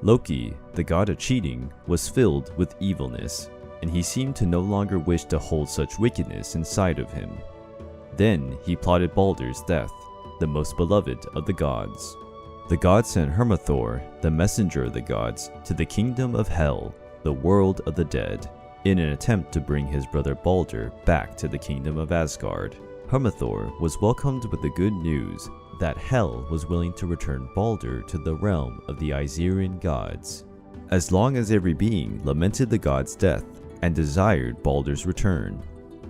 Loki, the god of cheating, was filled with evilness, and he seemed to no longer wish to hold such wickedness inside of him. Then he plotted Baldur's death, the most beloved of the gods. The gods sent Hermathor, the messenger of the gods, to the kingdom of Hel, the world of the dead, in an attempt to bring his brother Baldur back to the kingdom of Asgard. Hermathor was welcomed with the good news that Hel was willing to return Baldur to the realm of the Aesirian gods, as long as every being lamented the god's death and desired Baldur's return.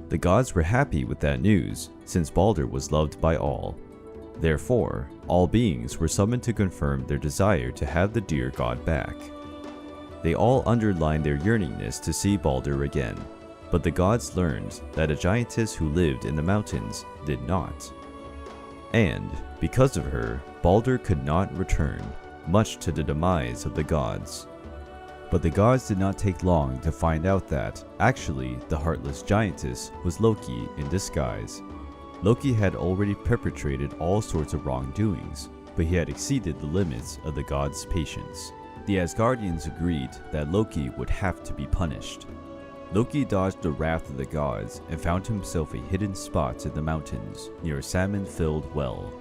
The gods were happy with that news, since Baldur was loved by all. Therefore, all beings were summoned to confirm their desire to have the dear god back. They all underlined their yearningness to see Baldur again, but the gods learned that a giantess who lived in the mountains did not. And, because of her, Baldur could not return, much to the demise of the gods. But the gods did not take long to find out that, actually, the heartless giantess was Loki in disguise. Loki had already perpetrated all sorts of wrongdoings, but he had exceeded the limits of the gods' patience. The Asgardians agreed that Loki would have to be punished. Loki dodged the wrath of the gods and found himself a hidden spot in the mountains near a salmon-filled well.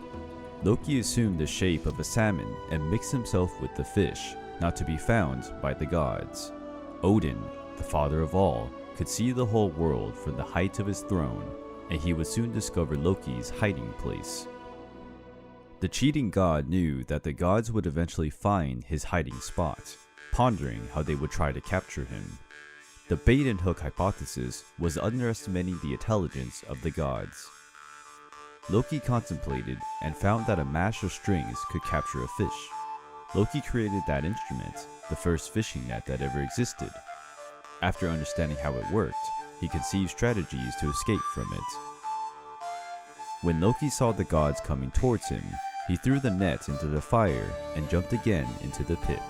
Loki assumed the shape of a salmon and mixed himself with the fish, not to be found by the gods. Odin, the father of all, could see the whole world from the height of his throne, and he would soon discover Loki's hiding place. The cheating god knew that the gods would eventually find his hiding spot, pondering how they would try to capture him. The bait and hook hypothesis was underestimating the intelligence of the gods. Loki contemplated and found that a mash of strings could capture a fish. Loki created that instrument, the first fishing net that ever existed. After understanding how it worked, he conceived strategies to escape from it. When Loki saw the gods coming towards him, he threw the net into the fire and jumped again into the pit.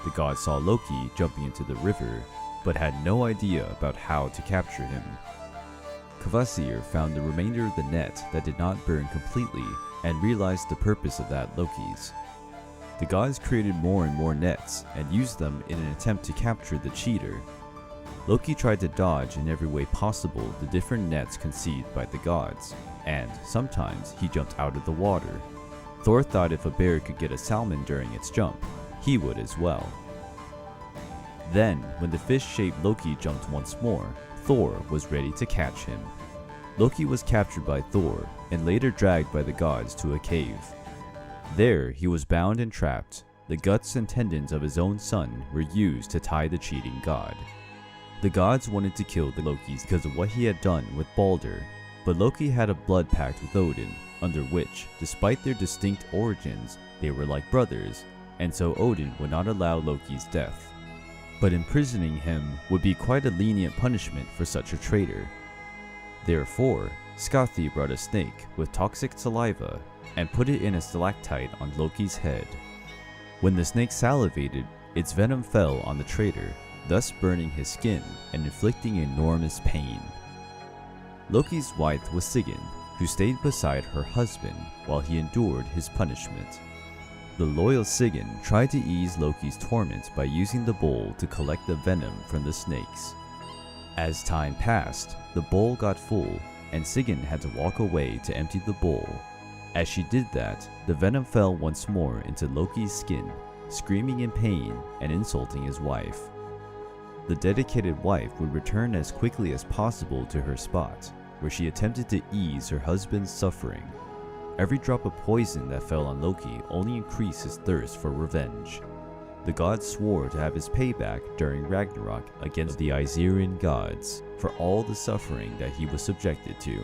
The gods saw Loki jumping into the river, but had no idea about how to capture him. Kvasir found the remainder of the net that did not burn completely and realized the purpose of that Loki's. The gods created more and more nets and used them in an attempt to capture the cheater. Loki tried to dodge in every way possible the different nets conceived by the gods, and sometimes he jumped out of the water. Thor thought if a bear could get a salmon during its jump, he would as well. Then, when the fish-shaped Loki jumped once more, Thor was ready to catch him. Loki was captured by Thor and later dragged by the gods to a cave. There, he was bound and trapped. The guts and tendons of his own son were used to tie the cheating god. The gods wanted to kill the Lokis because of what he had done with Baldur, but Loki had a blood pact with Odin, under which, despite their distinct origins, they were like brothers, and so Odin would not allow Loki's death. But imprisoning him would be quite a lenient punishment for such a traitor. Therefore, Skathi brought a snake with toxic saliva and put it in a stalactite on Loki's head. When the snake salivated, its venom fell on the traitor, thus burning his skin and inflicting enormous pain. Loki's wife was Sigyn, who stayed beside her husband while he endured his punishment. The loyal Sigyn tried to ease Loki's torment by using the bowl to collect the venom from the snakes. As time passed, the bowl got full, and Sigyn had to walk away to empty the bowl. As she did that, the venom fell once more into Loki's skin, screaming in pain and insulting his wife. The dedicated wife would return as quickly as possible to her spot, where she attempted to ease her husband's suffering. Every drop of poison that fell on Loki only increased his thirst for revenge. The gods swore to have his payback during Ragnarok against the Aesirian gods for all the suffering that he was subjected to.